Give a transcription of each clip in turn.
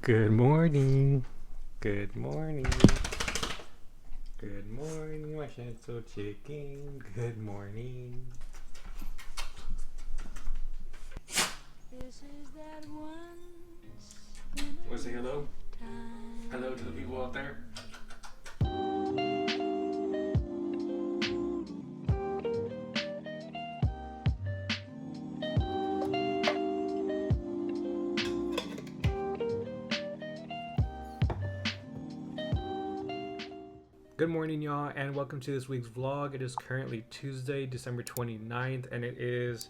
Good morning. Good morning. Good morning, my Shenzo chicken. Good morning. This is that once. Want to say hello? Hello to the people out there. Good morning, y'all, and welcome to this week's vlog. It is currently Tuesday, December 29th, and it is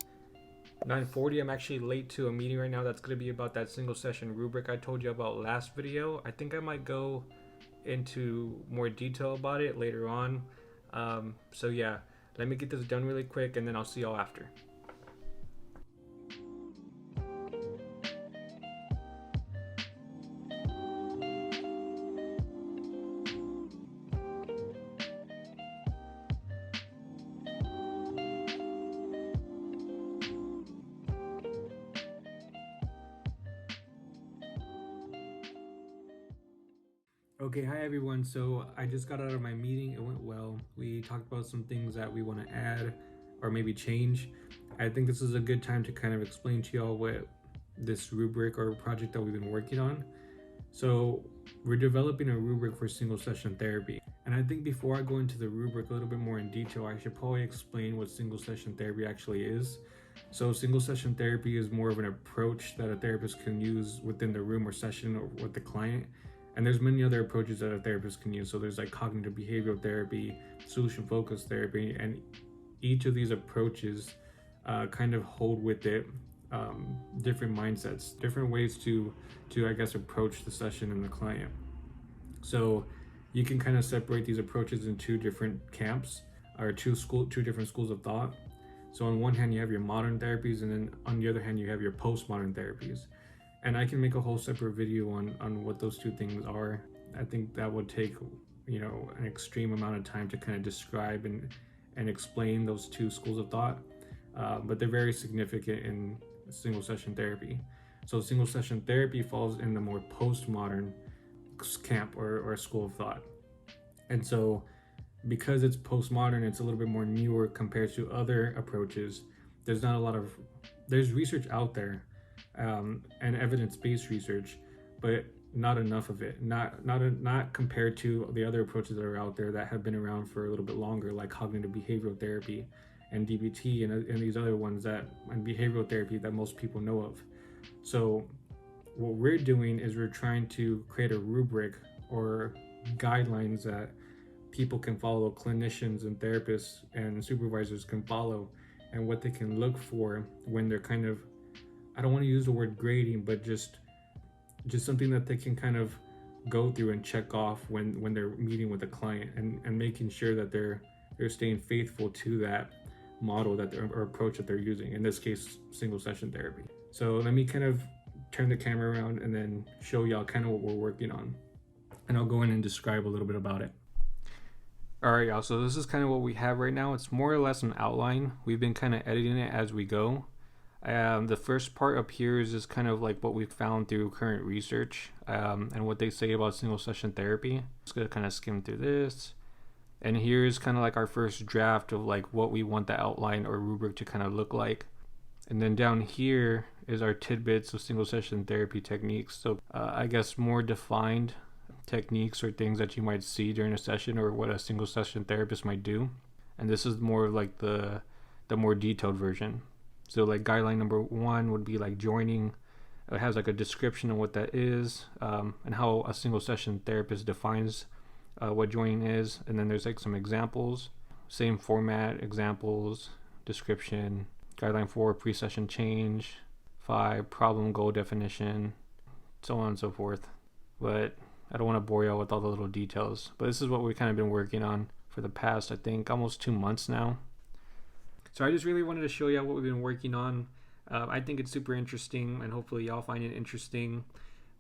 9:40. I'm actually late to a meeting right now that's going to be about that single session rubric I told you about last video. I think I might go into more detail about it later on. So yeah, let me get this done really quick and then I'll see y'all after. Okay, hi everyone. So I just got out of my meeting. It went well. We talked about some things that we want to add or maybe change. I think this is a good time to kind of explain to y'all what this rubric or project that we've been working on. So we're developing a rubric for single session therapy. And I think before I go into the rubric a little bit more in detail, I should probably explain what single session therapy actually is. So single session therapy is more of an approach that a therapist can use within the room or session or with the client. And there's many other approaches that a therapist can use. So there's like cognitive behavioral therapy, solution focused therapy, and each of these approaches kind of hold with it different mindsets, different ways to I guess approach the session and the client. So you can kind of separate these approaches in two different camps or two different schools of thought. So on one hand you have your modern therapies, and then on the other hand you have your postmodern therapies. And I can make a whole separate video on what those two things are. I think that would take, an extreme amount of time to kind of describe and explain those two schools of thought. But they're very significant in single session therapy. So single session therapy falls in the more postmodern camp or school of thought. And so because it's postmodern, it's a little bit more newer compared to other approaches. There's research out there, and evidence-based research, but not enough of it. Not compared to the other approaches that are out there that have been around for a little bit longer, like cognitive behavioral therapy and DBT and these other ones and behavioral therapy that most people know of. So what we're doing is we're trying to create a rubric or guidelines that people can follow, clinicians and therapists and supervisors can follow, and what they can look for when they're kind of, I don't want to use the word grading, but just something that they can kind of go through and check off when they're meeting with a client, and making sure that they're staying faithful to that model or approach that they're using, in this case single session therapy. So let me kind of turn the camera around and then show y'all kind of what we're working on, and I'll go in and describe a little bit about it. Alright y'all, so this is kind of what we have right now. It's more or less an outline. We've been kind of editing it as we go. The first part up here is just kind of like what we've found through current research, and what they say about single session therapy. Just gonna kind of skim through this. And here's kind of like our first draft of like what we want the outline or rubric to kind of look like. And then down here is our tidbits of single session therapy techniques. So I guess more defined techniques or things that you might see during a session, or what a single session therapist might do. And this is more of like the more detailed version. So like guideline number 1 would be like joining. It has like a description of what that is, and how a single session therapist defines what joining is. And then there's like some examples, same format, examples, description. Guideline 4, pre-session change. 5, problem goal definition, so on and so forth. But I don't want to bore y'all with all the little details. But this is what we've kind of been working on for the past, I think, almost 2 months now. So I just really wanted to show y'all what we've been working on. I think it's super interesting, and hopefully y'all find it interesting.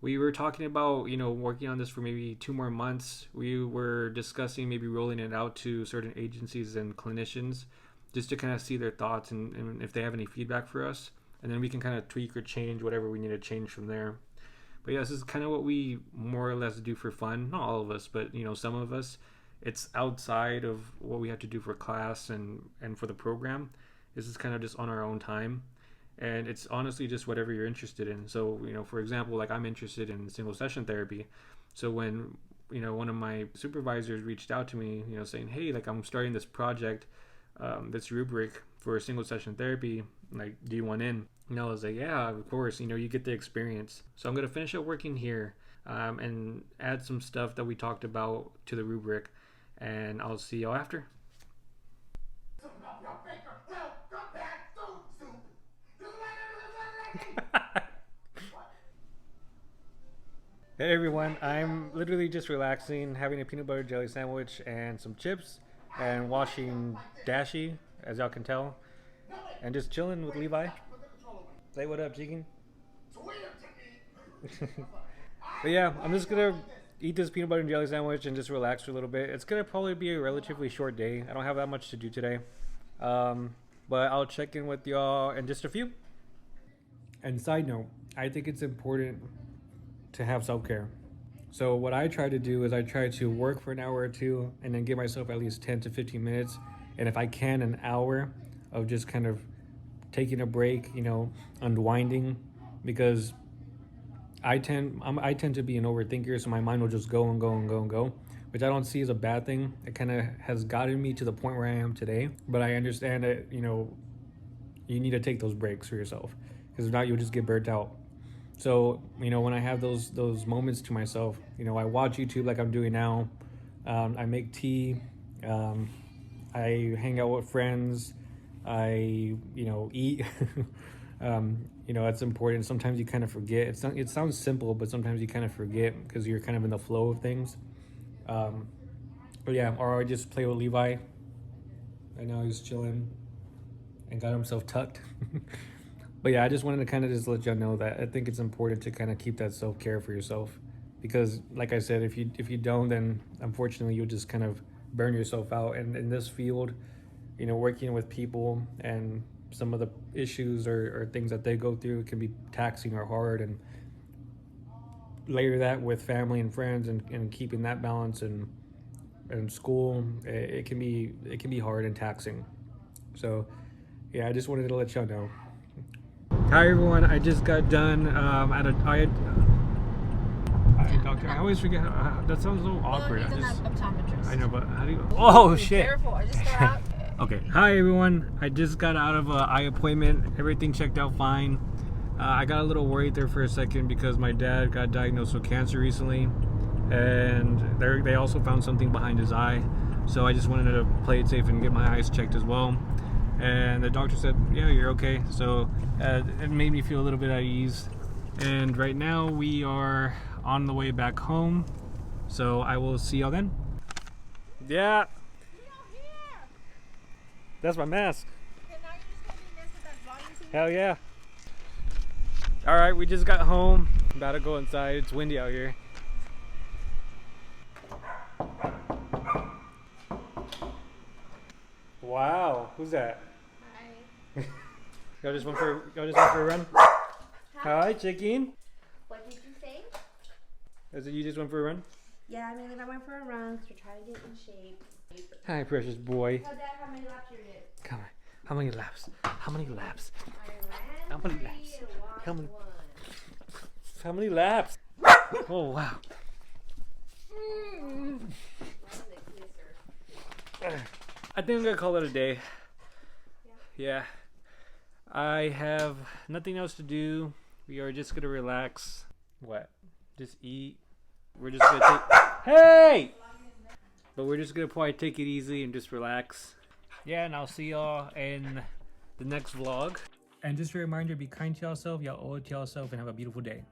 We were talking about, working on this for maybe 2 more months. We were discussing maybe rolling it out to certain agencies and clinicians, just to kind of see their thoughts and if they have any feedback for us. And then we can kind of tweak or change whatever we need to change from there. But yeah, this is kind of what we more or less do for fun. Not all of us, but you know, some of us. It's outside of what we have to do for class and for the program. This is kind of just on our own time, and it's honestly just whatever you're interested in. So you know, for example, like I'm interested in single session therapy. So when you know one of my supervisors reached out to me, you know, saying, hey, like I'm starting this project, this rubric for single session therapy, like do you want in? And I was like, yeah, of course, you know, you get the experience. So I'm going to finish up working here, and add some stuff that we talked about to the rubric, and I'll see y'all after. Hey everyone, I'm literally just relaxing, having a peanut butter jelly sandwich and some chips, and watching Dashi, as y'all can tell, and just chilling with Levi. Say what up, Chicken. But yeah, I'm just gonna eat this peanut butter and jelly sandwich and just relax for a little bit. It's gonna probably be a relatively short day. I don't have that much to do today, but I'll check in with y'all in just a few. And side note, I think it's important to have self-care. So what I try to do is I try to work for an hour or two and then give myself at least 10 to 15 minutes, and if I can, an hour of just kind of taking a break, you know, unwinding, because I tend to be an overthinker, so my mind will just go and go and go and go, which I don't see as a bad thing. It kind of has gotten me to the point where I am today, but I understand that, you know, you need to take those breaks for yourself, because if not, you'll just get burnt out. So, you know, when I have those moments to myself, you know, I watch YouTube like I'm doing now. I make tea. I hang out with friends. I, you know, eat. You know, that's important. Sometimes you kind of forget. It sounds simple, but sometimes you kind of forget because you're kind of in the flow of things. But yeah, or I just play with Levi. Right now he's chilling and got himself tucked. But yeah, I just wanted to kind of just let y'all know that I think it's important to kind of keep that self-care for yourself, because like I said, if you don't, then unfortunately you'll just kind of burn yourself out. And in this field, you know, working with people and some of the issues or things that they go through can be taxing or hard, and later that with family and friends and keeping that balance and school, it can be hard and taxing. So yeah, I just wanted to let y'all know. Hi everyone, I just got done at a doctor. I always forget. That sounds a little awkward. He's an optometrist. I know, but how do you? Oh shit! Careful! I just got out. Okay. Hi everyone. I just got out of an eye appointment. Everything checked out fine. I got a little worried there for a second because my dad got diagnosed with cancer recently, and they also found something behind his eye. So I just wanted to play it safe and get my eyes checked as well. And the doctor said, yeah, you're okay. So it made me feel a little bit at ease. And right now we are on the way back home. So I will see y'all then. Yeah. That's my mask. Okay, now you're just gonna be messed with that vlogging thing. Hell yeah. All right, we just got home. About to go inside. It's windy out here. Wow, who's that? Hi. Y'all just went for a run? Hi, chicken. What did you say? Is it you just went for a run? Yeah, I mean, I went for a run to try to get in shape. Hi, precious boy. Tell Dad how many laps you did. Come on. How many laps? How many laps? I ran How many 3 laps? and walked How many- 1. How many laps? Oh wow. Run the kisser. I think I'm gonna call it a day. Yeah. I have nothing else to do. We are just gonna relax. What? Just eat. We're just gonna take. Hey! But we're just gonna probably take it easy and just relax. Yeah, and I'll see y'all in the next vlog. And just a reminder, be kind to yourself, y'all owe it to yourself, and have a beautiful day.